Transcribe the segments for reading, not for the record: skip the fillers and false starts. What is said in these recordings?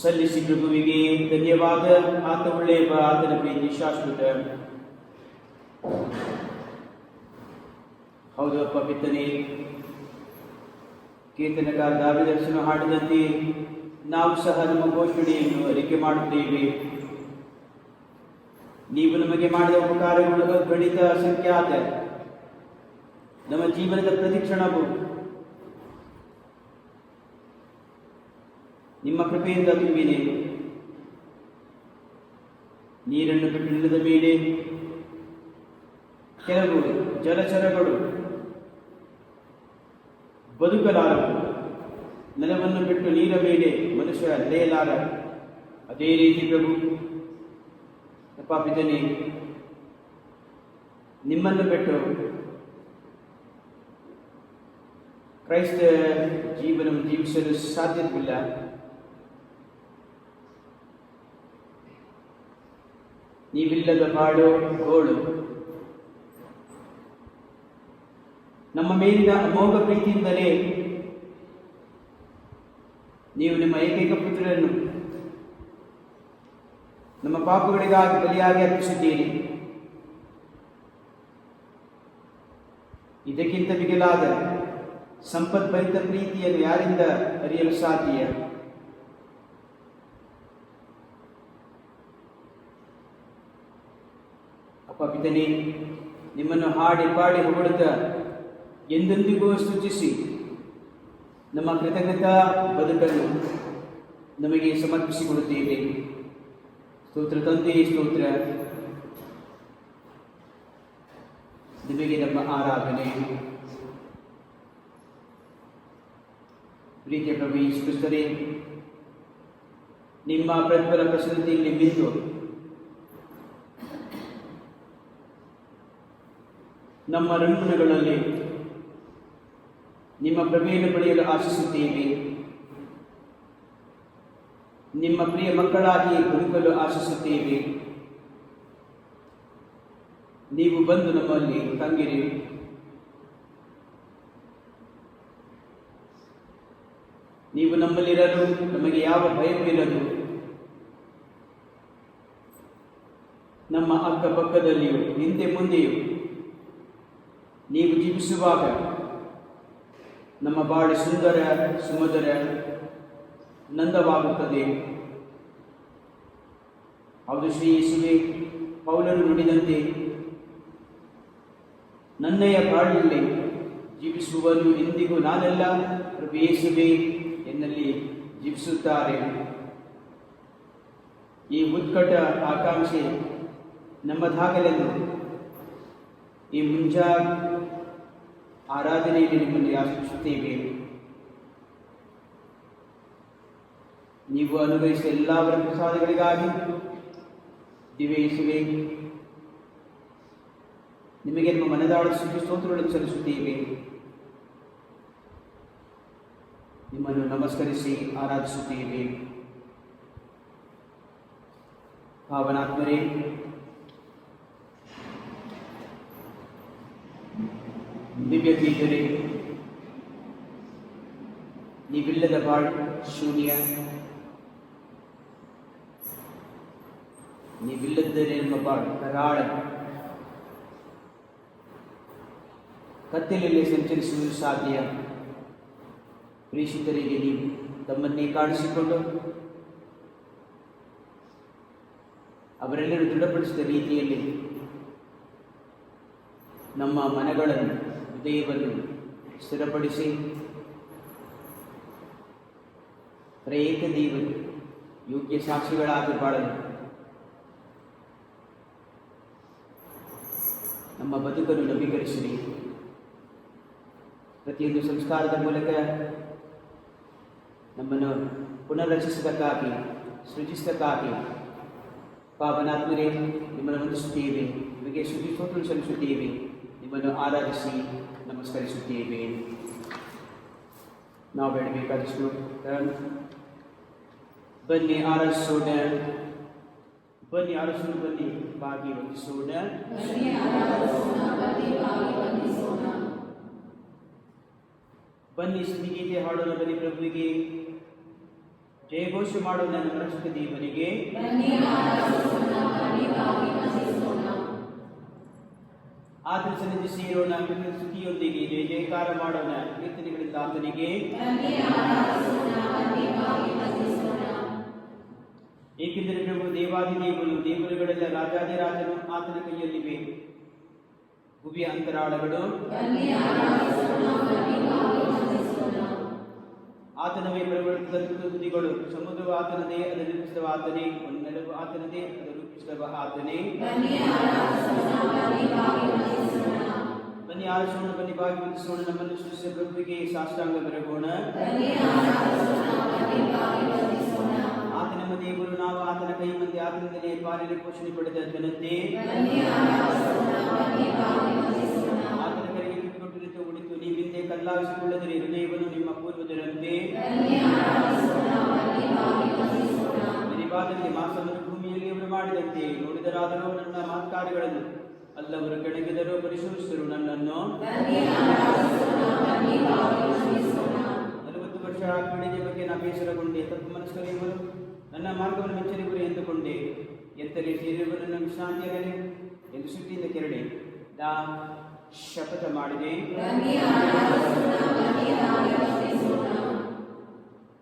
ಸಲ್ಲಿಸಿ ಪ್ರಭುವಿಗೆ ಧನ್ಯವಾದ. ಆತ ಒಳ್ಳೆಯ ಆತನ ಪ್ರೀತಿ ಶಾಶ್ವತ. ಹೌದು ಅಪ್ಪ ಪಿತನೇ, ಕೀರ್ತನಕಾರ ದಾವಿದರ್ಶನ ಹಾಡಿದಂತೆ ನಾವು ಸಹ ನಮ್ಮ ಘೋಷಣೆಯನ್ನು ಅರಿಕೆ ಮಾಡುತ್ತೇವೆ. ನೀವು ನಮಗೆ ಮಾಡಿದ ಉಪಕಾರಗಳು ಗಣಿತ ಸಂಖ್ಯಾತ. ನಮ್ಮ ಜೀವನದ ಪ್ರತಿಕ್ಷಣವು ನಿಮ್ಮ ಕೃಪೆಯಿಂದ ತುಂಬಿದೆ. ನೀರನ್ನು ಬಿಟ್ಟು ನೆಲದ ಮೇಲೆ ಕೆಲವು ಜಲಚರಗಳು ಬದುಕಲಾರವು. ನೆಲವನ್ನು ಬಿಟ್ಟು ನೀರ ಮೇಲೆ ಮನುಷ್ಯ ನಡೆಯಲಾರ. ಅದೇ ರೀತಿ ಪ್ರಭು ಪಿತನೇ, ನಿಮ್ಮನ್ನು ಬಿಟ್ಟು ಕ್ರೈಸ್ತ ಜೀವನವನ್ನು ಜೀವಿಸಲು ಸಾಧ್ಯವಿಲ್ಲ. ನೀವಿಲ್ಲದ ಬಾಳು ಗೋಳು. ನಮ್ಮ ಮೇಲಿನ ಅಮೋಘ ಪ್ರೀತಿಯಿಂದಲೇ ನೀವು ನಿಮ್ಮ ಏಕೈಕ ಪುತ್ರರನ್ನು ನಮ್ಮ ಪಾಪಗಳಿಗಾಗಿ ಬಲಿಯಾಗಿ ಅರ್ಪಿಸಿದ್ದೀರಿ. ಇದಕ್ಕಿಂತ ಮಿಗಿಲಾದ ಸಂಪದ್ಭರಿತ ಪ್ರೀತಿಯನ್ನು ಯಾರಿಂದ ಅರಿಯಲು ಸಾಧ್ಯ? ಅಪ್ಪ ಪಿತನೇ, ನಿಮ್ಮನ್ನು ಹಾಡಿ ಪಾಡಿ ಹೊಗಳುತ್ತಾ ಎಂದೆಂದಿಗೂ ಸ್ತುತಿಸಿ ನಮ್ಮ ಕೃತಜ್ಞತಾ ಬದುಕನ್ನು ನಮಗೆ ಸಮರ್ಪಿಸಿಕೊಡುತ್ತೇವೆ. ಸ್ತೋತ್ರ ತಂದೆ, ಸ್ತೋತ್ರ. ನಿಮಗೆ ನಮ್ಮ ಆರಾಧನೆ. ಪ್ರೀತಿಯ ಪ್ರಭು ಯೇಸು ಕ್ರಿಸ್ತರೇ, ನಿಮ್ಮ ಪ್ರಜ್ವಲ ಪ್ರಸನ್ನತೆಯಲ್ಲಿ ಮಿಂದು ನಮ್ಮ ರಂಗುಣಗಳಲ್ಲಿ ನಿಮ್ಮ ಪ್ರಭೆಯನ್ನು ಪಡೆಯಲು ಆಶಿಸುತ್ತೇವೆ. ನಿಮ್ಮ ಪ್ರಿಯ ಮಕ್ಕಳಾಗಿ ಬದುಕಲು ಆಶಿಸುತ್ತೇವೆ. ನೀವು ಬಂದು ನಮ್ಮಲ್ಲಿ ತಂಗಿರಿ. ನೀವು ನಮ್ಮಲ್ಲಿರಲು ನಮಗೆ ಯಾವ ಭಯವಿರದು. ನಮ್ಮ ಅಕ್ಕಪಕ್ಕದಲ್ಲಿಯೂ ಹಿಂದೆ ಮುಂದೆಯೂ ನೀವು ಜೀವಿಸುವಾಗ ನಮ್ಮ ಬಾಳು ಸುಂದರ, ಸುಮಧುರ, ನಂದವಾಗುತ್ತದೆ. ಹೌದು ಶ್ರೀ ಯೇಸುವೆ, ಪೌಲನು ನುಡಿದಂತೆ, ನನ್ನಯ ಬಾಳಿನಲ್ಲಿ ಜೀವಿಸುವನು ಎಂದಿಗೂ ನಾನೆಲ್ಲ, ಪ್ರಭು ಯೇಸುವೆ ಎನ್ನಲ್ಲಿ ಜೀವಿಸುತ್ತಾರೆ. ಈ ಉತ್ಕಟ ಆಕಾಂಕ್ಷೆ ನಮ್ಮದಾಗಲೆಂದು ಈ ಮುಂಜಾನೆ ಆರಾಧನೆಯಲ್ಲಿ ನಿಮ್ಮನ್ನು ಆಶಿಸುತ್ತೇವೆ. ನೀವು ಅನುಭವಿಸಿದ ಎಲ್ಲ ಪ್ರಸಾದಗಳಿಗಾಗಿ ದಿವ್ಯ ಯೇಸುವೆ ನಿಮಗೆ ನಮ್ಮ ಮನದಾಳ ಸ್ತೋತ್ರಗಳನ್ನು ಸಲ್ಲಿಸುತ್ತೇವೆ. ನಿಮ್ಮನ್ನು ನಮಸ್ಕರಿಸಿ ಆರಾಧಿಸುತ್ತೇವೆ. ಪಾವನಾತ್ಮರೇ, ದಿವ್ಯ ಬೀಜರೇ, ನೀವಿಲ್ಲದ ಬಾಳ್ ಶೂನ್ಯ. ನೀವಿಲ್ಲದರೆ ನಮ್ಮ ಬಾಳ್ ಕರಾಳ. ಕತ್ತಲಲ್ಲಿ ಸಂಚರಿಸುವುದು ಸಾಧ್ಯ. ಪ್ರೇಷಿತರಿಗೆ ನೀವು ತಮ್ಮನ್ನೇ ಕಾಣಿಸಿಕೊಂಡು ಅವರೆಲ್ಲರೂ ದೃಢಪಡಿಸಿದ ರೀತಿಯಲ್ಲಿ ನಮ್ಮ ಮನಗಳನ್ನು, ಹೃದಯವನ್ನು ಸ್ಥಿರಪಡಿಸಿ ತ್ರೇಕ ದೇವರು ಯೋಗ್ಯ ಸಾಕ್ಷಿಗಳಾಗಿ ಬಾಳಲು ನಮ್ಮ ಬದುಕನ್ನು ನವೀಕರಿಸಿರಿ. ಪ್ರತಿಯೊಂದು ಸಂಸ್ಕಾರದ ಮೂಲಕ ನಮ್ಮನ್ನು ಪುನರ್ರಚಿಸಿದ್ದಕ್ಕಾಗಿ, ಸೃಜಿಸಿದ್ದಕ್ಕಾಗಿ ಪಾವನಾತ್ಮರೇ ನಿಮ್ಮನ್ನು ವಂದಿಸುತ್ತೇವೆ. ನಿಮಗೆ ಸ್ತುತಿ ಸ್ತೋತ್ರ ಸಲ್ಲಿಸುತ್ತೇವೆ. ನಿಮ್ಮನ್ನು ಆರಾಧಿಸಿ ನಮಸ್ಕರಿಸುತ್ತೇವೆ. ನಾವು ಬೇಡಬೇಕಾದಷ್ಟು ಬನ್ನಿ ಆರಾಧಿಸೋಣ. ಬನ್ನಿ ಆರಾಧಿಸೋಣ. ಬನ್ನಿ ಬಾಗಿ ವಂದಿಸೋಣ. ಬನ್ನಿ ಸ್ತುತಿಗೀತೆ ಹಾಡೋಣ. ಬನ್ನಿ ಪ್ರಭುವಿಗೆ ಜಯಘೋಷ ಮಾಡೋಣ. ನಮ್ಮ ರಕ್ಷಕ ದೇವನಿಗೆ ಆತನ ಸನ್ನಿಧಿ ಸೇರೋಣ. ಸ್ತುತಿಯೊಂದಿಗೆ ಜಯ ಜಯಕಾರ ಮಾಡೋಣ. ಕೀರ್ತನೆಗಳಿಂದ ಆತನಿಗೆ, ಏಕೆಂದರೆ ಪ್ರಭು ದೇವಾದಿದೇವರು, ದೇವರುಗಳೆಲ್ಲ ರಾಜಾದಿರಾಜನು ಆತನ ಕೈಯಲ್ಲಿವೆ. ಭುವಿಯ ಅಂತರಾಳಗಳು ಆತನವೇ ಪರಿವರ್ತಿತ ತುದಿಗಳು. ಸಮುದ್ರವು ಆತನದೇ, ಅದನ್ನು ರೂಪಿಸಿದವ ಆತನೇ. ನೆಲವು ಆತನದೇ, ಅದನ್ನು ರೂಪಿಸಿದವ ಆತನೇ. ಬನ್ನಿ ಆರಿಸೋಣ. ಬನ್ನಿ ಬಾಗಿ ವಂದಿಸೋಣ. ನಮ್ಮನ್ನು ಸೃಷ್ಟಿಸಿದ ಪ್ರಭುವಿಗೆ ಸಾಷ್ಟಾಂಗ ಬೆರಗೋಣ. ಆತ ನಮ್ಮ ದೇವರು, ನಾವು ಆತನ ಕೈ ಮಂದಿ, ಆತನಿಂದಲೇ ಪಾಲನೆ ಪೋಷಣೆ ಪಡೆದ ಜನತೆ. ಆತನ ಕರೆಗೆ ಕಿತ್ತುಕೊಟ್ಟು ಉಳಿತು. ನೀವಿಂದೇ ಕಲ್ಲಾಗಿಸಿಕೊಳ್ಳದರೆ ಹೃದಯವನ್ನು ನಿಮ್ಮ ಪೂರ್ವಜರಂತೆ. ನಿರಿವಾದಲ್ಲಿ ಮಾಸವನ್ನು ಭೂಮಿಯಲ್ಲಿ ಅವರು ಮಾಡಿದಂತೆ ನೋಡಿದರಾದರೂ ನನ್ನ ಮಾತ್ಕಾರ್ಯಗಳನ್ನು ಅಲ್ಲವರು ಕೆಣಕಿದರೂ ಪರಿಶೋಧಿಸಿದರು. ನನ್ನನ್ನು 40 ವರ್ಷ ಪೀಳಿಗೆ ಬಗ್ಗೆ ನಾ ಬೇಸರಗೊಂಡೆ. ತಪ್ಪು ಮನಸ್ಕರಿಯುವರು ನನ್ನ ಮಾರ್ಗವನ್ನು ಮೆಚ್ಚರಿವರು ಎಂದುಕೊಂಡೆ. ಎತ್ತರೆ ಸೇರಿರುವರನ್ನು ವಿಶ್ರಾಂತಿಯರಲಿ ಎಂದು ಸುಟ್ಟಿಯಿಂದ ಕೆರಡೆ ನಾ ಶಪಥ ಮಾಡಿದೆ.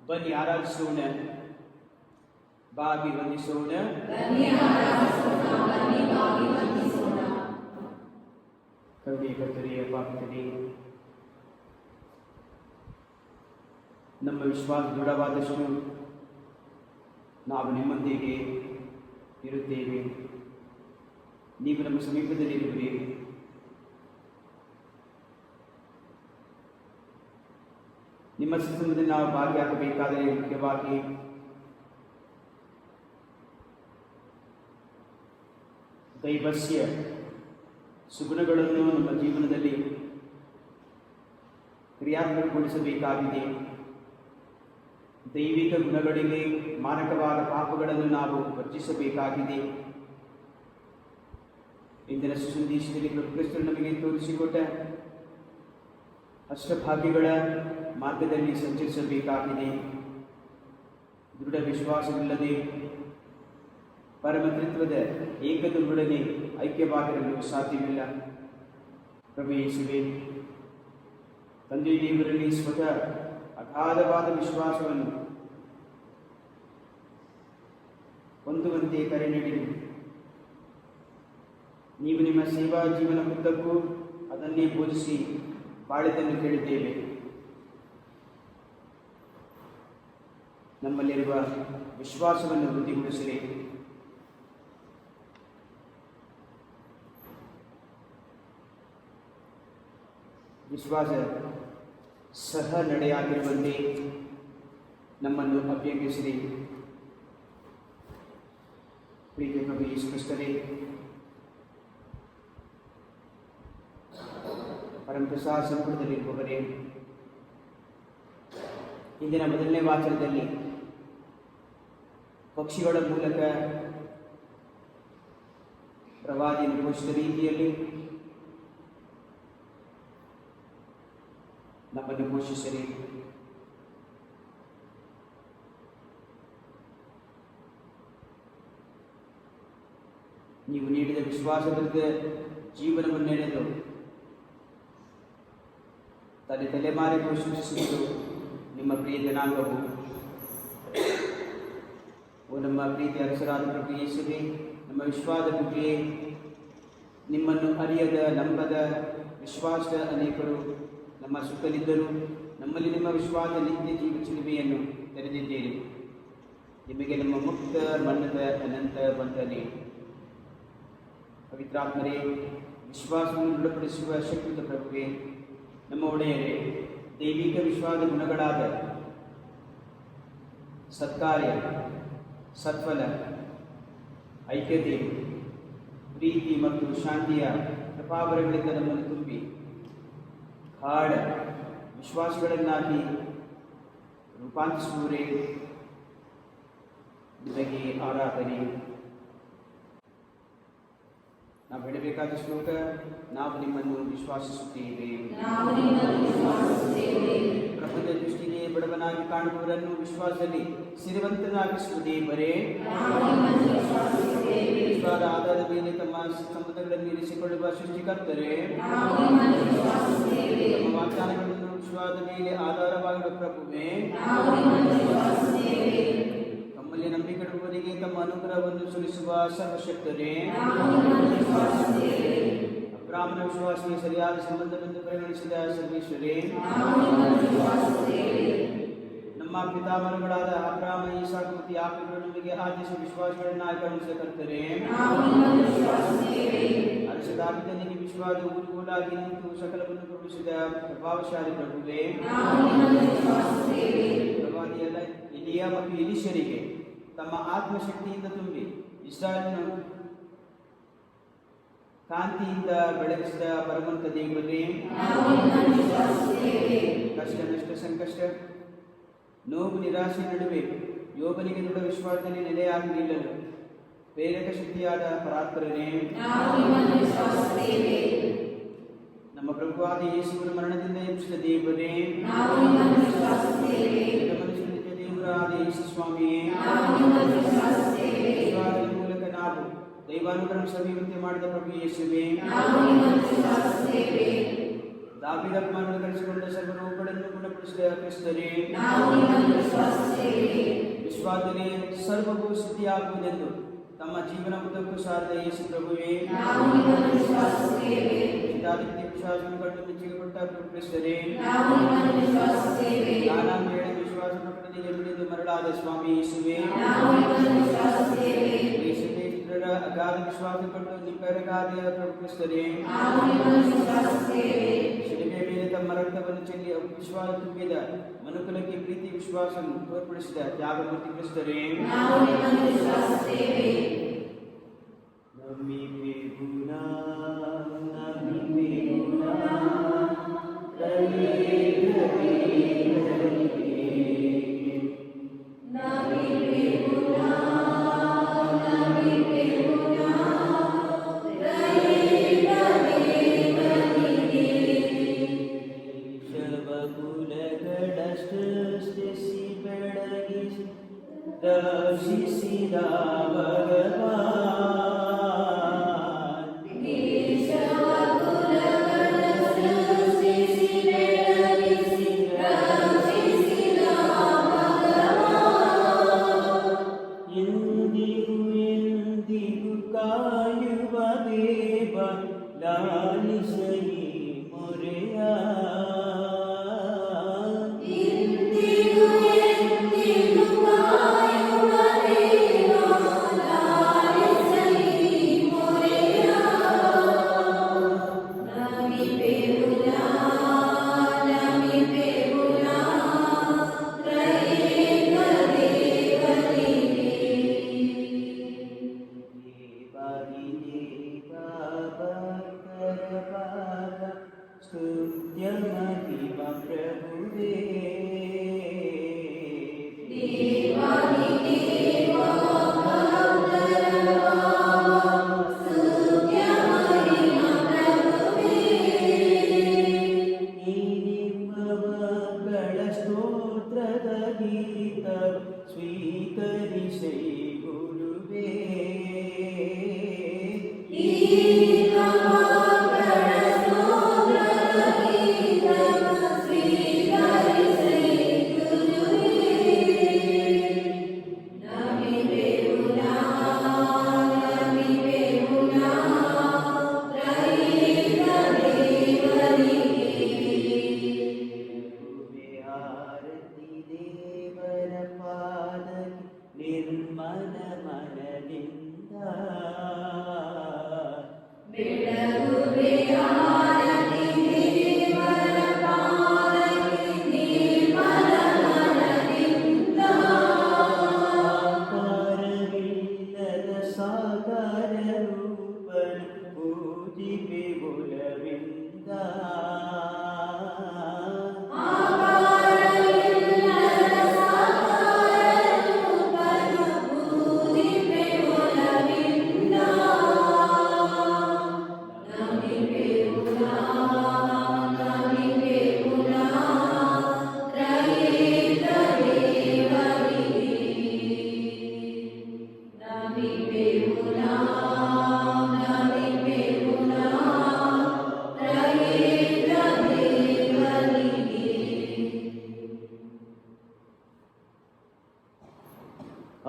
ಬನ್ನಿ ಆರಾಧಿಸೋಣ. ಬಾಗಿ ವಂದಿಸೋಣ. ಕರುಣೆ ಕರ್ತನೆಯ ಪಾಪಿತನೇ, ನಮ್ಮ ವಿಶ್ವಾಸ ದೃಢವಾದಷ್ಟು ನಾವು ನಿಮ್ಮೊಂದಿಗೆ ಇರುತ್ತೇವೆ. ನೀವು ನಮ್ಮ ಸಮೀಪದಲ್ಲಿರುವಿರಿ. ನಿಮ್ಮ ಸಿದ್ಧದಲ್ಲಿ ನಾವು ಭಾಗಿಯಾಗಬೇಕಾದರೆ ಮುಖ್ಯವಾಗಿ ದೈವಸ್ಯ ಸುಗುಣಗಳನ್ನು ನಮ್ಮ ಜೀವನದಲ್ಲಿ ಕ್ರಿಯಾತ್ಮಕಗೊಳಿಸಬೇಕಾಗಿದೆ. ದೈವಿಕ ಗುಣಗಳಿಗೆ ಮಾರಕವಾದ ಪಾಪಗಳನ್ನು ನಾವು ವರ್ಜಿಸಬೇಕಾಗಿದೆ. ಇಂದಿನ ಸುಸಂದೇಶದಲ್ಲಿ ಪ್ರಭು ಕ್ರಿಸ್ತರು ನಮಗೆ ತೋರಿಸಿಕೊಟ್ಟ ಅಷ್ಟಭಾಗ್ಯಗಳ ಮಾರ್ಗದಲ್ಲಿ ಸಂಚರಿಸಬೇಕಾಗಿದೆ. ದೃಢ ವಿಶ್ವಾಸವಿಲ್ಲದೆ ಪರಮತತ್ವದ ಏಕದೊಂದೊಡನೆ ಐಕ್ಯವಾಗಿರಲು ಸಾಧ್ಯವಿಲ್ಲ. ಪ್ರಭು ಯೇಸುವೇ, ತಂದೆ ದೇವರಲ್ಲಿ ಸ್ವತಃ ಅಗಾಧವಾದ ವಿಶ್ವಾಸವನ್ನು ಹೊಂದುವಂತೆ ಕರೆ ನೀಡಿರಿ. ನೀವು ನಿಮ್ಮ ಸೇವಾ ಜೀವನ ಉದ್ದಕ್ಕೂ ಅದನ್ನೇ ಬೋಧಿಸಿ ಬಾಳಿದ್ದನ್ನು ಕೇಳಿದ್ದೇವೆ. ನಮ್ಮಲ್ಲಿರುವ ವಿಶ್ವಾಸವನ್ನು ವೃದ್ಧಿಗೊಳಿಸಿರಿ. ವಿಶ್ವಾಸ ಸಹ ನಡೆಯಾಗಿರುವಂತೆ ನಮ್ಮನ್ನು ಅಭ್ಯಂಗಿಸಿರಿ. ಪ್ರೀತಿಯ ಪ್ರಭು ಯೇಸು ಕ್ರಿಸ್ತರೇ, ಪರಮಪ್ರಸಾದ ಸಂಪುಟದಲ್ಲಿರುವವರೇ, ಇಂದಿನ ಮೊದಲನೇ ವಾಚನದಲ್ಲಿ ಪಕ್ಷಿಗಳ ಮೂಲಕ ಪ್ರವಾದಿಯನ್ನು ಘೋಷಿಸಿದ ರೀತಿಯಲ್ಲಿ ನಮ್ಮನ್ನು ಘೋಷಿಸಿರಿ. ನೀವು ನೀಡಿದ ವಿಶ್ವಾಸದ ಜೀವನವನ್ನೆಳೆದು ತಲೆಮಾರಿಗೂ ಸೂಚಿಸುವುದು ನಿಮ್ಮ ಪ್ರಿಯ ಜನಾಂಗವು. ಓ ನಮ್ಮ ಪ್ರೀತಿಯ ಅರಸರಾದ ಪ್ರಭು ಯೇಸುವೇ, ನಮ್ಮ ವಿಶ್ವಾಸದ ಬುದ್ಧಿಯೇ, ನಿಮ್ಮನ್ನು ಅರಿಯದ ನಂಬದ ವಿಶ್ವಾಸದ ಅನೇಕರು ನಮ್ಮ ಸುತ್ತಲಿದ್ದರೂ ನಮ್ಮಲ್ಲಿ ನಿಮ್ಮ ವಿಶ್ವಾಸ ನಿತ್ಯ ಜೀವ ಚಿಲುಮೆಯನ್ನು ತೆರೆದಿದ್ದೇವೆ. ನಿಮಗೆ ನಮ್ಮ ಮುಕ್ತ ಮನ್ನದ ಅನಂತ ವಂದನೆ. ಪವಿತ್ರಾತ್ಮರೇ, ವಿಶ್ವಾಸವನ್ನು ದೃಢಪಡಿಸುವ ಶಕ್ತಿಯುತ ಪ್ರಭುವೇ, ನಮ್ಮ ಒಡೆಯರೇ, ದೈವಿಕ ವಿಶ್ವಾಸದ ಗುಣಗಳಾದ ಸತ್ಕಾರ್ಯ, ಸತ್ಫಲ, ಐಕ್ಯತೆ, ಪ್ರೀತಿ ಮತ್ತು ಶಾಂತಿಯ ಕೃಪಾವರಗಳಿಂದ ನಮ್ಮನ್ನು ತುಂಬಿ ಗಾಢ ವಿಶ್ವಾಸಗಳನ್ನಾಗಿ ರೂಪಾಂತರಿಸುವವರೇ, ನಿಮಗೆ ಆರಾಧನೆ. ನಾವು ಹೇಳಬೇಕಾದ ಶ್ಲೋಕ, ನಾವು ನಿಮ್ಮನ್ನು ವಿಶ್ವಾಸಿಸುತ್ತೇವೆ. ಪ್ರಪಂಚ ದೃಷ್ಟಿಗೆ ಬಡವನಾಗಿ ಕಾಣುವವರನ್ನು ವಿಶ್ವಾಸದಲ್ಲಿ ಸಿರಿವಂತನಾಗಿಸುವುದೇ ಬರೇ. ವಿಶ್ವಾಸದ ಆಧಾರದ ಮೇಲೆ ತಮ್ಮ ಸಂಬಂಧಗಳನ್ನು ಇರಿಸಿಕೊಳ್ಳುವ ಸೃಷ್ಟಿಕರ್ತರೆ, ನಮ್ಮ ವಾಗ್ದಾನಗಳನ್ನು ವಿಶ್ವಾಸದ ಮೇಲೆ ಆಧಾರವಾಗಿರುವ ಪ್ರಭುವೇ, ತಮ್ಮಲ್ಲಿ ನಂಬಿಕೆಡುವವರಿಗೆ ತಮ್ಮ ಅನುಗ್ರಹವನ್ನು ಸುರಿಸುವ ಸರ್ವಶಕ್ತರೇ, ಅಬ್ರಾಹ್ಮಣ ವಿಶ್ವಾಸಕ್ಕೆ ಸರಿಯಾದ ಸಂಬಂಧವೆಂದು ಪರಿಗಣಿಸಿದ ಸರ್ವೇಶ್ವರೇ, ನಮ್ಮ ಪಿತಾಮಹಗಳಾದ ಅಬ್ರಾಹ್ಮ, ಇಸಾಕ ಮತ್ತು ಯಾಕೋಬರು ನಮಗೆ ಆದೇಶ ವಿಶ್ವಾಸಗಳನ್ನು ಆಯ್ಕೆ ಕರ್ತರೆ, ಅರಸ ದಾವಿದನಿಗೆ ವಿಶ್ವಾಸದ ಊರುಗೋಲಾಗಿ ನಿಂತು ಸಕಲವನ್ನು ಪ್ರವೇಶಿಸಿದ ಪ್ರಭಾವಶಾಲಿ ಪ್ರಭುವೇ, ಪ್ರವಾದಿ ಎಲಿಯ ಮತ್ತು ಎಲೀಷರಿಗೆ ತಮ್ಮ ಆತ್ಮಶಕ್ತಿಯಿಂದ ತುಂಬಿ ಇಸ್ರಾಯೇಲನ್ನು ಕಾಂತಿಯಿಂದ ಬೆಳಗಿಸಿದ ಪರಮಂತ ದೇವರೇ, ಕಷ್ಟ, ನಷ್ಟ, ಸಂಕಷ್ಟ, ನೋವು, ನಿರಾಶೆ ನಡುವೆ ಯೋಗನಿಗೆ ದೃಢ ವಿಶ್ವಾಸದಲ್ಲಿ ನೆಲೆಯಾಗಿ ನಿಲ್ಲಲು ಪ್ರೇರಕ ಶಕ್ತಿಯಾದ ಪರಾತ್ಪರನೇ, ನಮ್ಮ ಪ್ರಭುವಾದ ಯೇಸುವಿನ ಮರಣದಿಂದ ಎಬ್ಬಿಸಿದ ದೇವರೇ, ಮನುಷ್ಯನ ನಿಜ ದೇವರಾದ ಯೇಸು ಸ್ವಾಮಿಯೇ, ವಿಶ್ವಾಸದ ಮೂಲಕ ನಾವು ದೈವಾನುಗ್ರಹ ಸವಿಯುವಂತೆ ಮಾಡಿದ ಪ್ರಭು ಯೇಸುವೇ, ದಾವೀದ ಕುಮಾರನು ಗಳಿಸಿಕೊಂಡ ಸರ್ವರೋಗಗಳನ್ನು ಗುಣಪಡಿಸಿದ ಕ್ರಿಸ್ತರೇ, ವಿಶ್ವಾಸದಲ್ಲಿ ಸರ್ವವೂ ಸಿದ್ಧಿಯಾಗುವುದೆಂದು ತಮ್ಮ ಜೀವನ ಉದ್ದಕ್ಕೂ ಸಾರಿದ ಯೇಸು ಪ್ರಭುವೇ, ವಿಶ್ವಾಸವನ್ನು ಕಂಡು ಮೆಚ್ಚುಗೆ ಕೊಟ್ಟ ಪ್ರಭು ಕ್ರಿಸ್ತರೇ, ನಾನಾ ವಿಶ್ವಾಸ ವಿಶ್ವಾಸ ಪ್ರಕಟಣೆಗೆ ನುಡಿದು ಮರಳಾದ ಸ್ವಾಮಿ ಯೇಸುವೆ, ಇತರರ ಅಗಾಧ ವಿಶ್ವಾಸ ಪಟ್ಟು ನಿಬ್ಬೆರಗಾದ ಪ್ರಭು ಕ್ರಿಸ್ತರೇ, ಶಿಲುಬೆಯ ಮೇಲೆ ತಮ್ಮ ರಕ್ತವನ್ನು ಚೆಲ್ಲಿ ವಿಶ್ವಾಸ ತುಂಬಿದ ಮನುಕುಲಕ್ಕೆ ಪ್ರೀತಿ ವಿಶ್ವಾಸವನ್ನು ತೋರ್ಪಡಿಸಿದ ತ್ಯಾಗಮೂರ್ತಿ ಕ್ರಿಸ್ತರೇ,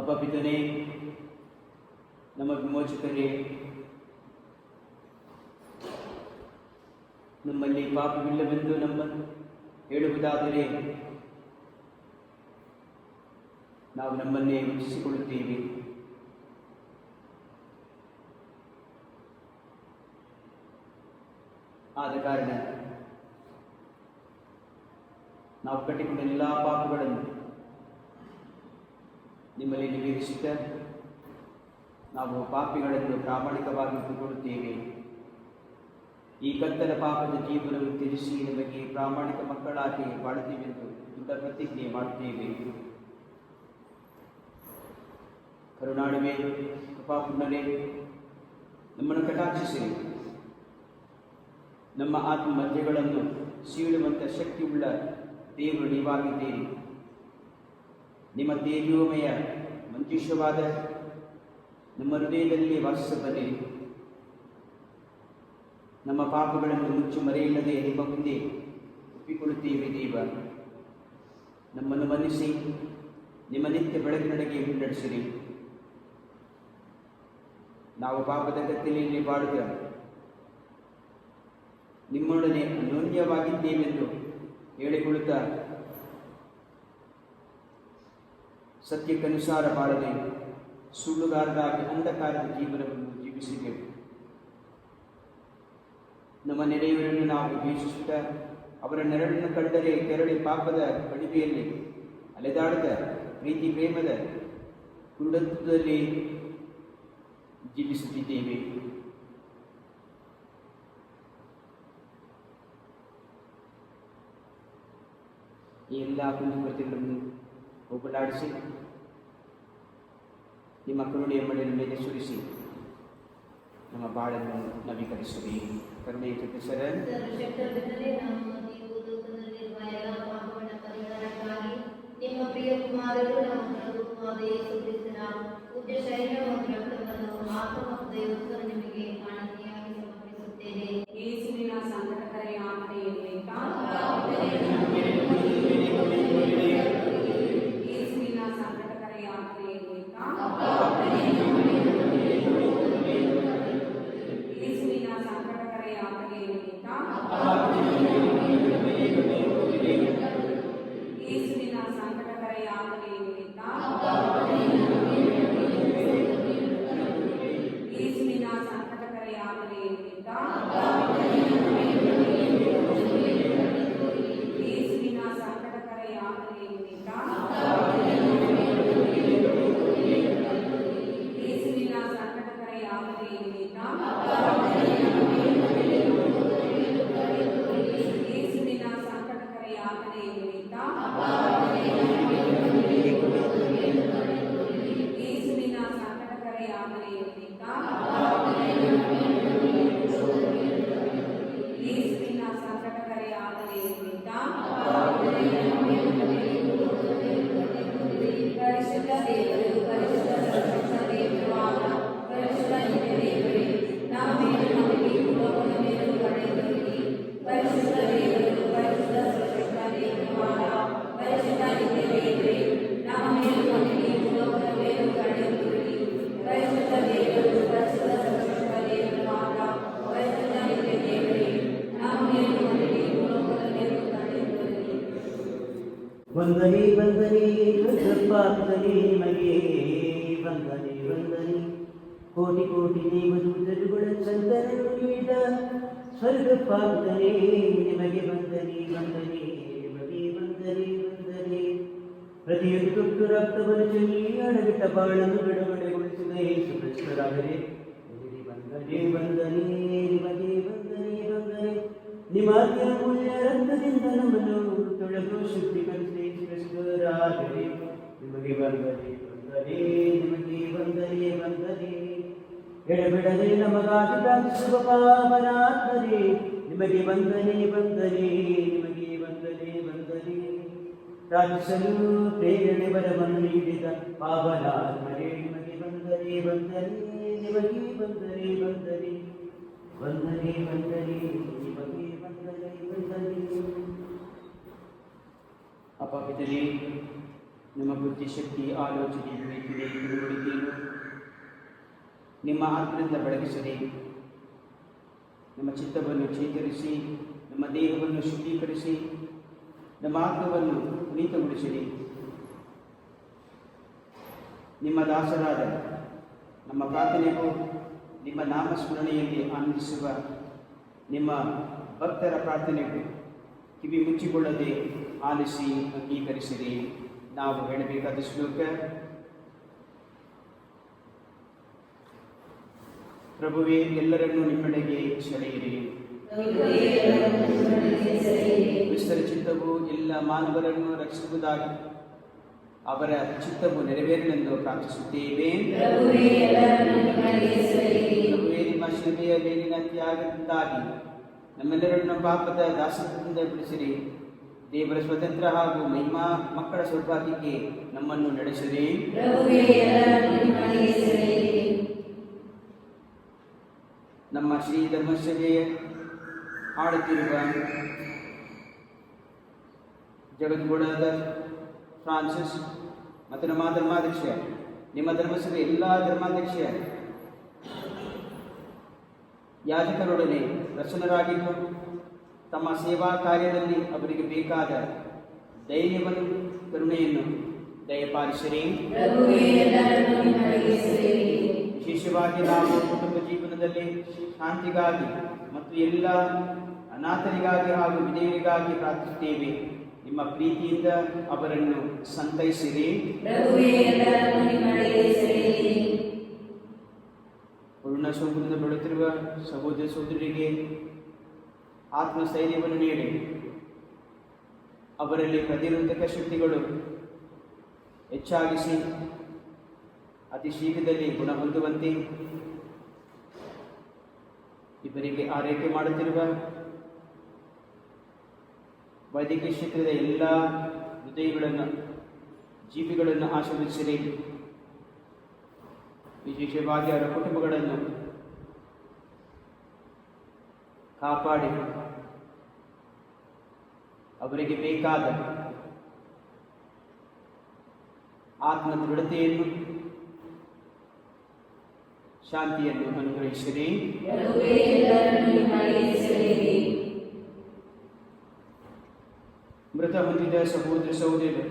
ಅಪಪಿತನೇ, ನಮ್ಮ ವಿಮೋಚಕರೇ, ನಮ್ಮಲ್ಲಿ ಪಾಪವಿಲ್ಲವೆಂದು ನಮ್ಮನ್ನು ಹೇಳುವುದಾದರೆ ನಾವು ನಮ್ಮನ್ನೇ ವಂಚಿಸಿಕೊಳ್ಳುತ್ತೇವೆ. ಆದ ಕಾರಣ ನಾವು ಕಟ್ಟಿಕೊಂಡ ಎಲ್ಲ ಪಾಪಗಳನ್ನು ನಿಮ್ಮಲ್ಲಿ ನಿವೇದಿಸುತ್ತ ನಾವು ಪಾಪಿಗಳನ್ನು ಪ್ರಾಮಾಣಿಕವಾಗಿ ಒಪ್ಪಿಕೊಳ್ಳುತ್ತೇವೆ. ಈ ಕತ್ತಲ ಪಾಪದ ಜೀವನವನ್ನು ತ್ಯಜಿಸಿ ನಮಗೆ ಪ್ರಾಮಾಣಿಕ ಮಕ್ಕಳಾಗಿ ಬಾಳುತ್ತೀವೆಂದು ದೃಢ ಪ್ರತಿಜ್ಞೆ ಮಾಡುತ್ತೇವೆ. ಕರುಣಾಳುವೆ, ಕೃಪಾಪೂರ್ಣರೇ, ನಮ್ಮನ್ನು ಕಟಾಕ್ಷಿಸಿ ನಮ್ಮ ಆತ್ಮಮಧ್ಯಗಳನ್ನು ಸೀಳುವಂಥ ಶಕ್ತಿಯುಳ್ಳ ದೇವರು ನೀವಾಗಿದ್ದೀರಿ. ನಿಮ್ಮ ತೇಜೋಮಯ ಮಂಜುಷವಾದ ನಮ್ಮ ಹೃದಯದಲ್ಲಿ ವಾಸಿಸಬನ್ನಿ. ನಮ್ಮ ಪಾಪಗಳನ್ನು ಮುಚ್ಚು ಮರೆಯಿಲ್ಲದೆ ನಿಮ್ಮ ಮುಂದೆ ಒಪ್ಪಿಕೊಳ್ಳುತ್ತೇವೆ. ದೇವ, ನಮ್ಮನ್ನು ಮನ್ನಿಸಿ ನಿಮ್ಮ ನಿತ್ಯ ಬೆಳಕಿನಡೆಗೆ ಮುನ್ನಡೆಸಿರಿ. ನಾವು ಪಾಪದ ಕತ್ತಲೆಯಲ್ಲಿ ಬಾಳುತ್ತ ನಿಮ್ಮೊಡನೆ ಅನ್ಯೋನ್ಯವಾಗಿದ್ದೇವೆಂದು ಹೇಳಿಕೊಳ್ಳುತ್ತಾ ಸತ್ಯಕ್ಕನುಸಾರ ಬಾಳದೆ ಸುಳ್ಳುಗಾರರಾಗಿ ಅಂಧಕಾರದ ಜೀವನವನ್ನು ಜೀವಿಸಿದೆವು. ನಮ್ಮ ನೆರೆಯವರನ್ನು ನಾವು ದ್ವೇಷಿಸುತ್ತಾ ಅವರ ನೆರಳನ್ನು ಕಂಡರೆ ಕೆರಳಿ ಪಾಪದ ಕಣಿವೆಯಲ್ಲಿ ಅಲೆದಾಡದ ಪ್ರೀತಿ ಪ್ರೇಮದ ಕುರುಡತ್ವದಲ್ಲಿ ಜೀವಿಸುತ್ತಿದ್ದೇವೆ. ಈ ಎಲ್ಲ ಕುಂದುಕೊರತೆಗಳನ್ನು ಹೋಗಲಾಡಿಸಿ ನಿಮ್ಮ ಕರುಣೆಯ ಮಳೆಯ ಮೇಲೆ ಸುರಿಸಿ ನಮ್ಮ ಬಾಳನ್ನು ನವೀಕರಿಸುವಿ. ಕರುಣೆಯ ಸರ ನಿಮ್ಮ ಪ್ರಿಯ ಕುಮಾರರು ನಮ್ಮ ಪ್ರಭುವಾದ ಯೇಸು ಕ್ರಿಸ್ತನ ಪೂಜ್ಯ ಶರೀರ ಮತ್ತು ರಕ್ತವನ್ನು ಆತ್ಮ ಮತ್ತು ದೈವತ್ವ ನಿಮಗೆ ಕಾಣಿಕೆಯಾಗಿ ಸಮರ್ಪಿಸುತ್ತೇನೆ. ಯೇಸುವಿನ ಸಂಕಟಕರ ಯಾತ್ರೆಯಲ್ಲಿ ಯೇಸುವಿನ ಸಂಕಟಕರ ಯಾತ್ರೆಯಲ್ಲಿ ಯೇಸುವಿನ ಸಂಕಟಕರ ಯಾತ್ರೆಯಲ್ಲಿ ಯೇಸುವಿನ ಸಂಕಟಕರ ಯಾತ್ರೆಯಲ್ಲಿ ಯೇಸುವಿನ ಸಂಕಟಕರ ಯಾತ್ರೆಯಲ್ಲಿ ಯೇಸುವಿನ ಸಂಕಟಕರ ಯಾತ್ರೆಯಲ್ಲಿ ಯೇಸುವಿನ ಸಂಕಟಕರ ಯಾತ್ರೆಯಲ್ಲಿ ಯೇಸುವಿನ ಸಂಕಟಕರ ಯಾತ್ರೆಯಲ್ಲಿ ಯೇಸುವಿನ ಸಂಕಟಕರ ಯಾತ್ರೆಯಲ್ಲಿ ಯೇಸುವಿನ ಸಂಕಟಕರ ಯಾತ್ರೆಯಲ್ಲಿ ಪರಿಶುದ್ಧ ದೇವರು ಪರಿಶುದ್ಧ ಸರ್ವೋಚ್ಚ ದೇವರಾದ ಪರಿಶುದ್ಧ ನಿತ್ಯ ದೇವರೇ, ನಮ್ಮ ಮೇಲೆ ನಮಗೆ ಲೋಕದ ಮೇಲೂ ಕಡೆಯಲ್ಲಿ ಪರಿಶುದ್ಧ ದೇವರು ಪರಿಶುದ್ಧ ಸರ್ವೋಚ್ಚ ದೇವರಾದ ಪರಿಶುದ್ಧ ನಿತ್ಯ ದೇವರೇ, ನಮ್ಮ ಮೇಲೆ ನಮಗೆ ಲೋಕದ ಮೇಲೂ ಕಡೆಯಲ್ಲಿ ಪರಿಶುದ್ಧ ದೇವರು ಪರಿಶುದ್ಧ ಸರ್ವೋಚ್ಚ ದೇವರಾದ ಪರಿಶುದ್ಧ ನಿತ್ಯ ದೇವರೇ, ನಮ್ಮ ಮೇಲೆ ನಮಗೆ ಲೋಕದ ಮೇಲೂ ಕಡೆಯಲ್ಲಿ ವಂದನೆ ವಂದನೆ ಕೃತಪಾಪ್ತನೇ ನಿಮಗೆ ವಂದನೆ ವಂದನೆ. ಕೋಟಿ ಕೋಟಿ ದೇವದೂತರುಗಳ ಸಂತರನ್ನು ನೀಡಿದ ಸ್ವರ್ಗಪಾಪ್ತನೇ ನಿಮಗೆ ವಂದನೆ ವಂದನೆ ನಿಮಗೆ ವಂದನೆ ವಂದನೆ. ಪ್ರತಿಯೊಂದು ತುಟ್ಟು ರಕ್ತವನ್ನು ಚೆಲ್ಲಿ ಅಡಗಿಟ್ಟ ಬಾಳನ್ನು ಬಿಡುಗಡೆಗೊಳಿಸಿದ ಯೇಸು ಕ್ರಿಸ್ತರಾಗಲೇ ನಿಮಗೆ ವಂದನೆ ವಂದನೆ ನಿಮಗೆ ವಂದನೆ ವಂದನೆ. ನಿಮ್ಮ ಅತ್ಯಮೂಲ್ಯ ರಕ್ತದಿಂದ ನಮ್ಮನ್ನು ತೊಳೆದು ಶುದ್ಧೀಕರಿಸಿ ಕ್ರಿಸ್ತರಾಗಲೇ ನಿಮಗೆ ವಂದನೆ ವಂದನೆ ನಿಮಗೆ ವಂದನೆ ವಂದನೆ. ಎಡಬಿಡದೆ ನಮಗಾಗಿ ಪ್ರಾರ್ಥಿಸುವ ಪಾವನಾತ್ಮರೇ ನಿಮಗೆ ವಂದನೆ ವಂದನೆ ನಿಮಗೆ ವಂದನೆ ವಂದನೆ. ಪ್ರಾರ್ಥಿಸಲು ಪ್ರೇರಣೆ ಬರವನ್ನು ನೀಡಿದ ಪಾವನಾತ್ಮರೇ ನಿಮಗೆ ವಂದನೆ ವಂದನೆ ನಿಮಗೆ ವಂದನೆ ವಂದನೆ ವಂದನೆ ವಂದನೆ ನಿಮಗೆ ವಂದನೆ ವಂದನೆ. ಅಪವಿತ್ರರೇ, ನಿಮ್ಮ ಬುದ್ಧಿಶಕ್ತಿ ಆಲೋಚನೆ ವಿವೇಚನೆ ತಿಳುವಳಿಕೆಯನ್ನು ನಿಮ್ಮ ಆತ್ಮದಿಂದ ಬೆಳಗಿಸದೆ ನಮ್ಮ ಚಿತ್ತವನ್ನು ಚೇತರಿಸಿ ನಮ್ಮ ದೇಹವನ್ನು ಶುದ್ಧೀಕರಿಸಿ ನಮ್ಮ ಆತ್ಮವನ್ನು ಪುನೀತಗೊಳಿಸಿರಿ. ನಿಮ್ಮ ದಾಸರಾದ ನಮ್ಮ ಪ್ರಾರ್ಥನೆಗೂ ನಿಮ್ಮ ನಾಮಸ್ಮರಣೆಯಲ್ಲಿ ಆನಂದಿಸುವ ನಿಮ್ಮ ಭಕ್ತರ ಪ್ರಾರ್ಥನೆಗೂ ಕಿವಿ ಮುಚ್ಚಿಕೊಳ್ಳದೆ ಆಲಿಸಿ ಅಂಗೀಕರಿಸಿರಿ. ನಾವು ಹೇಳಬೇಕಾದ ಶ್ಲೋಕ: ಪ್ರಭುವೇ, ಎಲ್ಲರನ್ನೂ ನಿಮ್ಮೆಡೆಗೆ ಸೆಳೆಯಿರಿ. ಕ್ರಿಸ್ತರ ಚಿತ್ತವು ಎಲ್ಲ ಮಾನವರನ್ನು ರಕ್ಷಿಸುವುದಾಗಿ ಅವರ ಚಿತ್ತವು ನೆರವೇರಲೆಂದು ಪ್ರಾರ್ಥಿಸುತ್ತೇವೆ. ಪ್ರಭುವೇ, ನಿಮ್ಮ ಶಿಲುಬೆಯ ಮೇಲಿನ ತ್ಯಾಗದಿಂದಾಗಿ ನಮ್ಮೆಲ್ಲರನ್ನು ಪಾಪದ ದಾಸತ್ವದಿಂದ ಬಿಡಿಸಿರಿ. ದೇವರ ಸ್ವತಂತ್ರ ಹಾಗೂ ಮಹಿಮಾ ಮಕ್ಕಳ ಸೌಭಾಗ್ಯಕ್ಕೆ ನಮ್ಮನ್ನು ನಡೆಸಿರಿ. ನಮ್ಮ ಶ್ರೀ ಧರ್ಮಸಭೆಯ ಆಡುತ್ತಿರುವ ಜಗದ್ಗುರುಡಾದ ಫ್ರಾನ್ಸಿಸ್ ಮತ್ತು ನಮ್ಮ ಧರ್ಮಾಧ್ಯಕ್ಷ, ನಿಮ್ಮ ಧರ್ಮಸಭೆ ಎಲ್ಲ ಧರ್ಮಾಧ್ಯಕ್ಷ ಯಾಜಕರೊಡನೆ ಪ್ರಸನ್ನರಾಗಿದ್ದು ತಮ್ಮ ಸೇವಾ ಕಾರ್ಯದಲ್ಲಿ ಅವರಿಗೆ ಬೇಕಾದ ಧೈರ್ಯವನ್ನು ಕರುಣೆಯನ್ನು ದಯಪಾಲಿಸಿರಿ. ಪ್ರಭುವೇ, ಎಲ್ಲರನ್ನೂ ನಿಮ್ಮೊಳಗೆ ಸೆಳೆಯಿರಿ. ವಿಶೇಷವಾಗಿ ನಾವು ಕುಟುಂಬ ಜೀವನದಲ್ಲಿ ಶಾಂತಿಗಾಗಿ ಮತ್ತು ಎಲ್ಲ ಅನಾಥರಿಗಾಗಿ ಹಾಗೂ ವಿಧವೆಯರಿಗಾಗಿ ಪ್ರಾರ್ಥಿಸುತ್ತೇವೆ. ನಿಮ್ಮ ಪ್ರೀತಿಯಿಂದ ಅವರನ್ನು ಸಂತೈಸಿರಿ. ಪ್ರಭುವೇ, ಎಲ್ಲರನ್ನೂ ನಿಮ್ಮೊಳಗೆ ಸೆಳೆಯಿರಿ. ಕೊರೋನಾ ಸೋಂಕಿನಿಂದ ಬಳಲುತ್ತಿರುವ ಸಹೋದರ ಸಹೋದರರಿಗೆ ಆತ್ಮಸ್ಥೈರ್ಯವನ್ನು ನೀಡಿ ಅವರಲ್ಲಿ ಪ್ರತಿರೋಧಕ ಶಕ್ತಿಗಳು ಹೆಚ್ಚಾಗಿಸಿ ಅತಿ ಶೀಘ್ರದಲ್ಲಿ ಗುಣ ಹೊಂದುವಂತೆ ಇವರಿಗೆ ಆರೈಕೆ ಮಾಡುತ್ತಿರುವ ವೈದ್ಯಕೀಯ ಕ್ಷೇತ್ರದ ಎಲ್ಲ ಹೃದಯಗಳನ್ನು ಜೀವಿಗಳನ್ನು ಆಶೀರ್ವದಿಸಿರಿ. ವಿಶೇಷವಾಗಿ ಅವರ ಕುಟುಂಬಗಳನ್ನು ಕಾಪಾಡಿ ಅವರಿಗೆ ಬೇಕಾದ ಆತ್ಮ ದೃಢತೆಯನ್ನು ಶಾಂತಿಯನ್ನು ಅನುಗ್ರಹಿಸಿರಿ. ಪ್ರಭುವೇ, ಎಲ್ಲರನ್ನೂ ನಿಮ್ಮೊಳಗೆ ಸೆಳೆಯಿರಿ. ಮೃತ ಹೊಂದಿದ ಸಹೋದರ ಸಹೋದರರು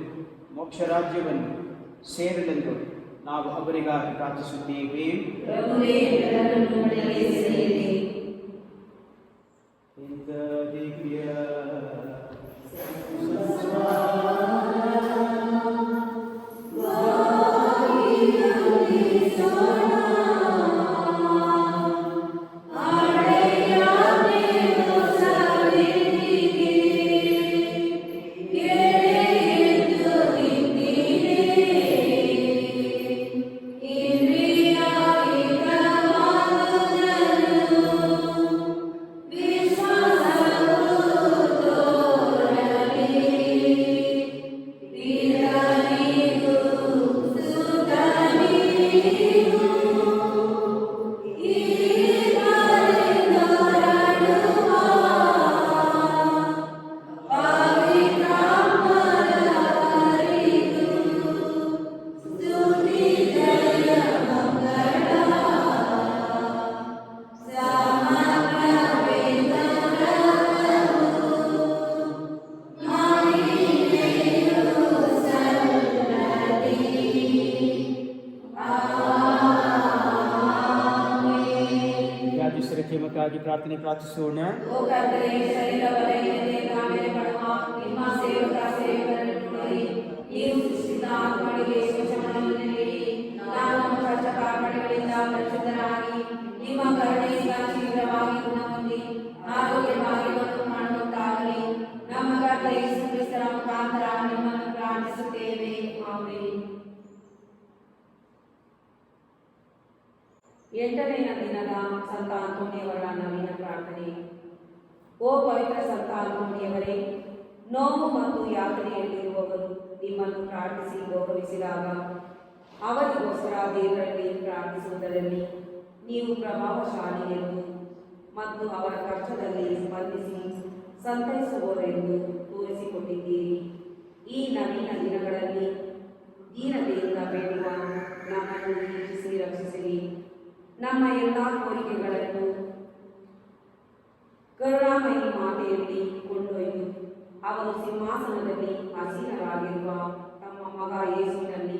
ಮೋಕ್ಷ ರಾಜ್ಯವನ್ನು ಸೇರಲೆಂದು ನಾವು ಅವರಿಗಾಗಿ ಪ್ರಾರ್ಥಿಸುತ್ತೇವೆ. ಪ್ರಭುವೇ, ಎಲ್ಲರನ್ನೂ ನಿಮ್ಮೊಳಗೆ ಸೆಳೆಯಿರಿ. ಇಂಥ ದಿವ್ಯ ಕ್ಷೇಮಕ್ಕಾಗಿ ಪ್ರಾರ್ಥಿಸೋಣ. ಓ ಕರ್ತನೇ, ಶರೀರ ಬಲಹೀನತೆ ತಾಳ್ಮೆ ಪಡುವ ನಿಮ್ಮ ಸೇವಕ ಸೇವಕರನ್ನು ನೋಡಿ ನೀವು ಸೃಷ್ಟಿಸಿದ ಆತ್ಮಗಳಿಗೆ ಶೋಷಣೆಯನ್ನು ನೀಡಿ ನಾವು ನಮ್ಮ ಕಷ್ಟ ಕಾರ್ಪಣ್ಯಗಳಿಂದ ಪರಿಶುದ್ಧರಾಗಿ ನಿಮ್ಮ ಕರುಣೆಯಿಂದ ಶೀಘ್ರವಾಗಿ ಗುಣ ಹೊಂದಿ ಆರೋಗ್ಯ ಭಾಗ್ಯವನ್ನು ಮಾಡುವಂತಾಗಲಿ. ನಮ್ಮ ಕರ್ತ ಯೇಸು ಕ್ರಿಸ್ತರ ಮುಖಾಂತರ ನಿಮ್ಮನ್ನು ಪ್ರಾರ್ಥಿಸುತ್ತೇವೆ. ಆಮೆನ್. 8ನೇ ದಿನದ ಸಂತ ಅಂತೋಣಿಯವರ ನವೀನ ಪ್ರಾರ್ಥನೆ. ಓ ಪವಿತ್ರ ಸಂತ ಅಂತೋಣಿಯವರೇ, ನೋವು ಮತ್ತು ಯಾತನೆಯಲ್ಲಿರುವವರು ನಿಮ್ಮನ್ನು ಪ್ರಾರ್ಥಿಸಿ ಗೌರವಿಸಿದಾಗ ಅವರಿಗೋಸ್ಕರ ದೇವರಲ್ಲಿ ಪ್ರಾರ್ಥಿಸುವುದರಲ್ಲಿ ನೀವು ಪ್ರಭಾವಶಾಲಿ ಎಂದು ಮತ್ತು ಅವರ ಕಷ್ಟದಲ್ಲಿ ಸ್ಪಂದಿಸಿ ಸಂತೈಸುವವರೆಂದು ತೋರಿಸಿಕೊಟ್ಟಿದ್ದೀರಿ. ಈ ನವೀನ ದಿನಗಳಲ್ಲಿ ದೀನತೆಯಿಂದ ಬೇಡುವ ನಮ್ಮನ್ನು ವೀಕ್ಷಿಸಿ ರಕ್ಷಿಸಿರಿ. ನಮ್ಮ ಎಲ್ಲ ಕೋರಿಕೆಗಳನ್ನು ಕರುಣಾಮಯಿ ಮಾತೆಯಲ್ಲಿ ಕೊಂಡೊಯ್ದು ಅವರು ಸಿಂಹಾಸನದಲ್ಲಿ ಆಸೀನರಾಗಿರುವ ತಮ್ಮ ಮಗ ಯೇಸುವಿನಲ್ಲಿ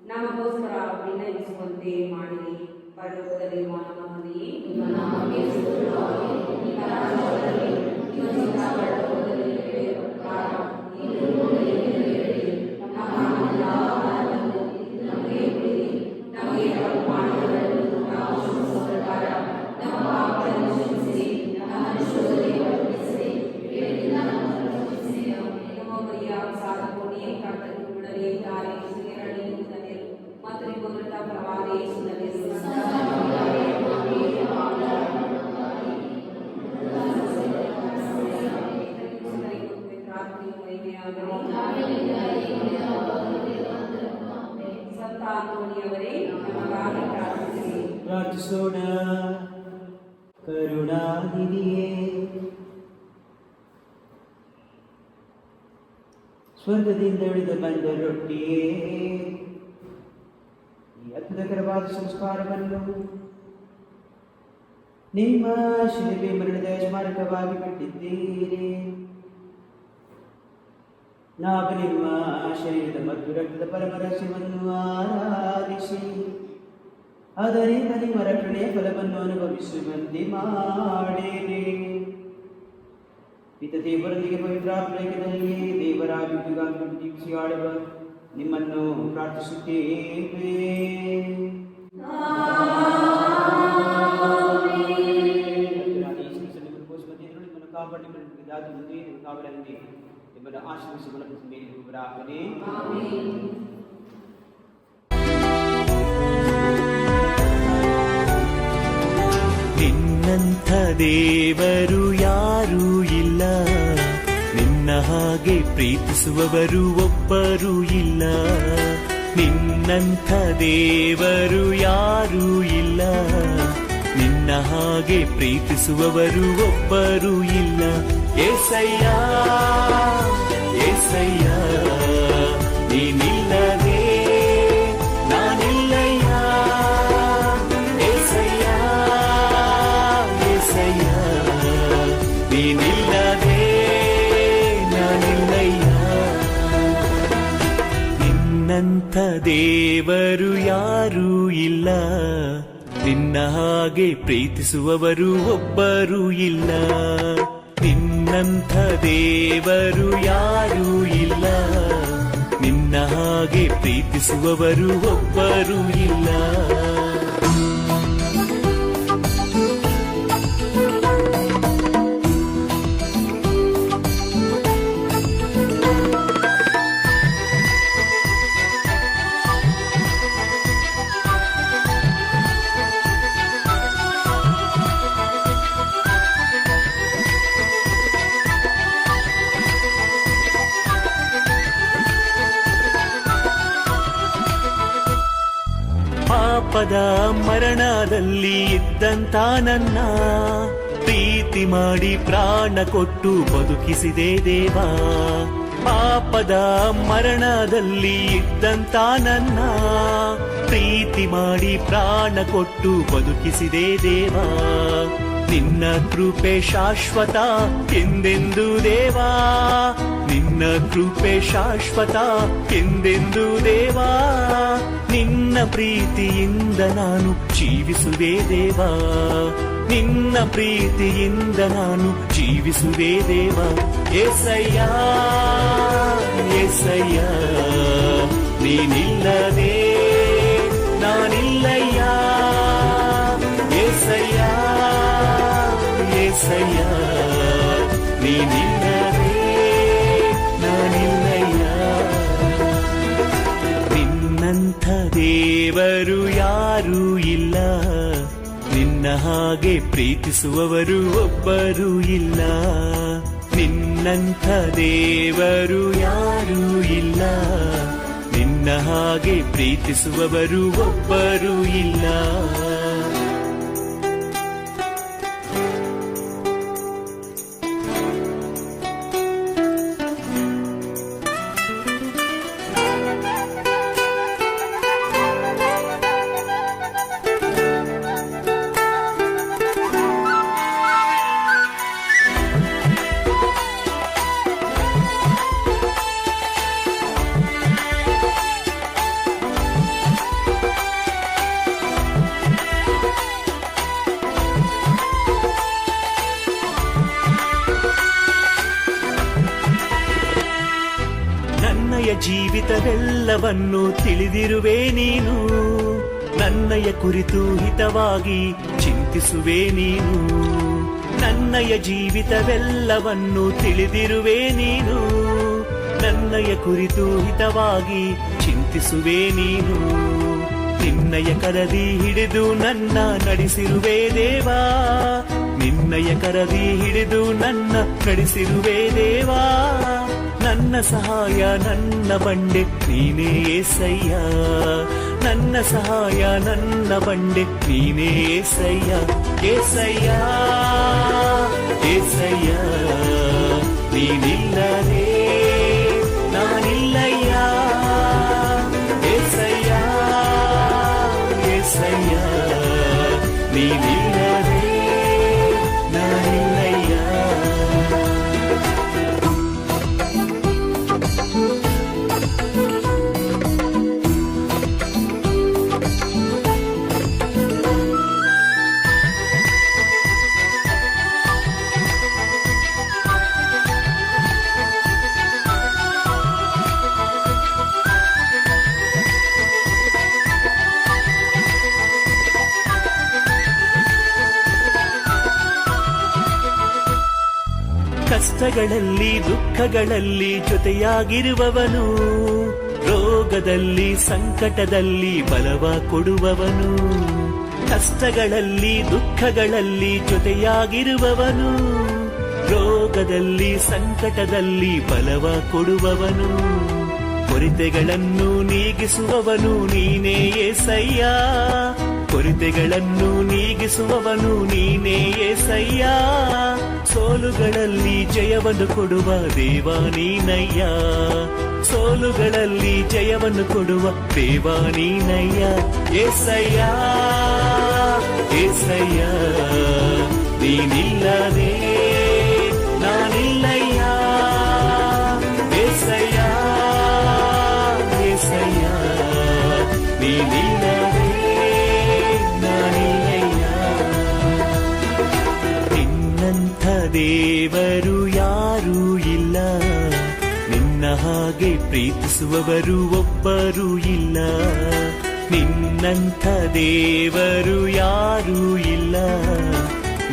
ನಮಗೋಸ್ಕರ ವಿನಯಿಸುವಂತೆ ಮಾಡಿರಿ. ಪರಲೋಕದಲ್ಲಿರುವ ನಮ್ಮ ತಂದೆಯೇ, ನಿಮ್ಮ ನಾಮಕ್ಕೆ ಸ್ತೋತ್ರವಾಗಲಿ. ನಿಮ್ಮ ರಾಜ್ಯದಲ್ಲಿ ನಿಮ್ಮ ಚಿತ್ತಪಟ್ಟಣದಲ್ಲಿ ನೆರವೇರುವ ಪ್ರಕಾರ ಇಂದು ನಮಗೆ ನೆರವೇರಲಿ. ನಮ್ಮ ಆಹಾರವನ್ನು ನಮಗೆ ಕೊಡಿರಿ. ನಮಗೆ ತಪ್ಪು ಮಾಡಿದವರನ್ನು ನಾವು ಕ್ಷಮಿಸುವ ಪ್ರಕಾರ ನಮ್ಮ ಪಾಪಗಳನ್ನು ಕ್ಷಮಿಸಿರಿ. ನಮ್ಮನ್ನು ಶೋಧನೆಗೆ ಒಳಪಡಿಸಿರಿ, ಕೇಡಿನಿಂದ ನಮ್ಮನ್ನು ರಕ್ಷಿಸಿರಿ. ನಮ್ಮ ಮರಿಯ ಸಾಧಕೋಣಿಯೇ ಕರ್ತನು ಬಿಡಲಿ ದಾರಿ ಸುರಿಯರಳಿ ಧನ್ಯರು ಮತ್ತು ನಿಮ್ಮ ಮೃತ ಪ್ರವಾದ ಯೇಸುವಿನಲ್ಲಿ ಸಂತ ಅಂತೋಣಿಯವರೇ, ನಮಗಾಗಿ ಪ್ರಾರ್ಥಿಸಿರಿ. ಪ್ರಾರ್ಥಿಸೋಣ. ಕರುಣಾನಿಧಿಯೇ, ಸ್ವರ್ಗದಿಂದ ಇಳಿದು ಬಂದ ರೊಟ್ಟಿಯೇ, ಈ ಅದ್ಭುತಕರವಾದ ಸಂಸ್ಕಾರವನ್ನು ನಿಮ್ಮ ಶಿಲುಬೆ ಮರಣದ ಸ್ಮಾರಕವಾಗಿ ಬಿಟ್ಟಿದ್ದೀರಿ. ನಾವು ನಿಮ್ಮ ಶರೀರದ ಮತ್ತು ರಕ್ತದ ಪರಮರಸ್ಯವನ್ನು ಆರಾಧಿಸಿ ಅದರಿಂದ ನಿಮ್ಮ ರಕ್ಷಣೆಯ ಫಲವನ್ನು ಅನುಭವಿಸುವಂತೆ ಮಾಡಿರಿ. ಪಿತ ದೇವರೊಂದಿಗೆ ಪವಿತ್ರಾತ್ಮೈಕ್ಯದಲ್ಲಿ ದೇವರಾಗಿ ಆಡುವ ನಿಮ್ಮನ್ನು ಪ್ರಾರ್ಥಿಸುತ್ತೇವೆ. ನಿಮ್ಮನ್ನು ಕಾಪಾಡಿ ಕಾವಲಲ್ಲಿ ನಿಮ್ಮನ್ನು ಆಶೀರ್ವಿಸಿಕೊಳ್ಳ ಮೇಲೆ ಪ್ರಾರ್ಥನೆ. ನಿನ್ನಂಥ ದೇವರು ಯಾರೂ ಇಲ್ಲ, ನಿನ್ನ ಹಾಗೆ ಪ್ರೀತಿಸುವವರು ಒಬ್ಬರೂ ಇಲ್ಲ. ನಿನ್ನಂಥ ದೇವರು ಯಾರೂ ಇಲ್ಲ, ನಿನ್ನ ಹಾಗೆ ಪ್ರೀತಿಸುವವರು ಒಬ್ಬರೂ ಇಲ್ಲ. ಏಸಯ್ಯ ಏಸಯ್ಯ ನೀನಿಲ್ಲದೆ ನಾನಿಲ್ಲಯ್ಯ. ಏಸಯ್ಯ ಏಸಯ್ಯ ನೀನಿಲ್ಲದೆ ನಾನಿಲ್ಲಯ್ಯ. ನಿನ್ನಂಥ ದೇವರು ಯಾರೂ ಇಲ್ಲ, ನಿನ್ನ ಹಾಗೆ ಪ್ರೀತಿಸುವವರು ಒಬ್ಬರೂ ಇಲ್ಲ. ನಿನ್ನಂಥ ದೇವರು ಯಾರೂ ಇಲ್ಲ, ನಿನ್ನ ಹಾಗೆ ಪ್ರೀತಿಸುವವರು ಒಬ್ಬರೂ ಇಲ್ಲ. ಪಾಪದ ಮರಣದಲ್ಲಿ ಇದ್ದಂತ ನನ್ನ ಪ್ರೀತಿ ಮಾಡಿ ಪ್ರಾಣ ಕೊಟ್ಟು ಬದುಕಿಸಿದೆ ದೇವ. ಪಾಪದ ಮರಣದಲ್ಲಿ ಇದ್ದಂತ ನನ್ನ ಪ್ರೀತಿ ಮಾಡಿ ಪ್ರಾಣ ಕೊಟ್ಟು ಬದುಕಿಸಿದೆ ದೇವ. ನಿನ್ನ ಕೃಪೆ ಶಾಶ್ವತ ಎಂದೆಂದು ದೇವಾ, ನಿನ್ನ ಕೃಪೆ ಶಾಶ್ವತ ಎಂದೆಂದು ದೇವಾ. ನಿನ್ನ ಪ್ರೀತಿಯಿಂದ ನಾನು ಜೀವಿಸುವೆ ದೇವಾ, ನಿನ್ನ ಪ್ರೀತಿಯಿಂದ ನಾನು ಜೀವಿಸುವೆ ದೇವಾ. ಏಸಯ್ಯ ಏಸಯ್ಯ ನೀನಿಲ್ಲದೆ ನಾನಿಲ್ಲಯ್ಯ. ಏಸಯ್ಯ ಏಸಯ್ಯ ನೀನಿಲ್ಲದೆ ನಾನಿಲ್ಲಯ್ಯ. ನಿನ್ನಂಥ ದೇವರು ಯಾರೂ ಇಲ್ಲ, ನಿನ್ನ ಹಾಗೆ ಪ್ರೀತಿಸುವವರು ಒಬ್ಬರೂ ಇಲ್ಲ. ನಿನ್ನಂಥ ದೇವರು ಯಾರೂ ಇಲ್ಲ, ನಿನ್ನ ಹಾಗೆ ಪ್ರೀತಿಸುವವರು ಒಬ್ಬರೂ ಇಲ್ಲ. ನನ್ನಯ ಜೀವಿತವೆಲ್ಲವನ್ನು ತಿಳಿದಿರುವೆ ನೀನು, ನನ್ನಯ ಕುರಿತು ಹಿತವಾಗಿ ಚಿಂತಿಸುವೆ ನೀನು. ನನ್ನಯ ಜೀವಿತವೆಲ್ಲವನ್ನು ತಿಳಿದಿರುವೆ ನೀನು, ನನ್ನಯ ಕುರಿತು ಹಿತವಾಗಿ ಚಿಂತಿಸುವೆ ನೀನು. ನಿನ್ನಯ ಕರದಿ ಹಿಡಿದು ನನ್ನ ನಡೆಸಿರುವೆ ದೇವಾ, ನಿನ್ನಯ ಕರದಿ ಹಿಡಿದು ನನ್ನ ನಡೆಸಿರುವೆ ದೇವಾ. ನನ್ನ ಸಹಾಯ ನನ್ನ ಬಂಡೆ ನೀನೇ ಏಸಯ್ಯ, ನನ್ನ ಸಹಾಯ ನನ್ನ ಬಂಡೆ ನೀನೇ ಏಸಯ್ಯ. ಏಸಯ್ಯ ಏಸಯ್ಯ ನೀನಿಲ್ಲದೆ ನಾನಿಲ್ಲಯ್ಯ. ಏಸಯ್ಯ ಏಸಯ್ಯ ನೀನಿಲ್ಲದೆ ನಾನಿಲ್ಲಯ್ಯ. ಕಷ್ಟಗಳಲ್ಲಿ ದುಃಖಗಳಲ್ಲಿ ಜೊತೆಯಾಗಿರುವವನು, ರೋಗದಲ್ಲಿ ಸಂಕಟದಲ್ಲಿ ಬಲವ ಕೊಡುವವನು. ಕಷ್ಟಗಳಲ್ಲಿ ದುಃಖಗಳಲ್ಲಿ ಜೊತೆಯಾಗಿರುವವನು, ರೋಗದಲ್ಲಿ ಸಂಕಟದಲ್ಲಿ ಬಲವ ಕೊಡುವವನು. ಕೊರತೆಗಳನ್ನು ನೀಗಿಸುವವನು ನೀನೇ యేసయ్య, ಕೊರತೆಗಳನ್ನು ನೀಗಿಸುವವನು ನೀನೇ యేసయ్య. ಸೋಲುಗಳಲ್ಲಿ ಜಯವನ್ನು ಕೊಡುವ ದೇವ ನೀನಯ್ಯ, ಸೋಲುಗಳಲ್ಲಿ ಜಯವನ್ನು ಕೊಡುವ ದೇವ ನೀನಯ್ಯ. యేసయ్య యేసయ్య ನೀನಿಲ್ಲದೆ ನಾನಿಲ್ಲಯ್ಯ. యేసయ్య యేసయ్య ನೀನಿಲ್ಲದೆ ನಾನಿಲ್ಲಯ್ಯ. ನಿನ್ನಂಥ ದೇವರು ಯಾರೂ ಇಲ್ಲ, ನಿನ್ನ ಹಾಗೆ ಪ್ರೀತಿಸುವವರು ಒಬ್ಬರೂ ಇಲ್ಲ. ನಿನ್ನಂಥ ದೇವರು ಯಾರೂ ಇಲ್ಲ,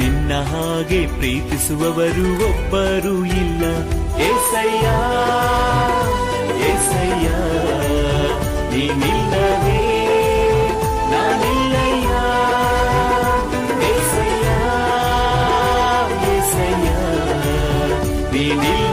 ನಿನ್ನ ಹಾಗೆ ಪ್ರೀತಿಸುವವರು ಒಬ್ಬರೂ ಇಲ್ಲ. యేసయ్య యేసయ్య ನೀನಿಲ್ಲದೆ ನಾನಿಲ್ಲಯ್ಯ. యేసయ్య యేసయ్య ನೀನಿಲ್ಲ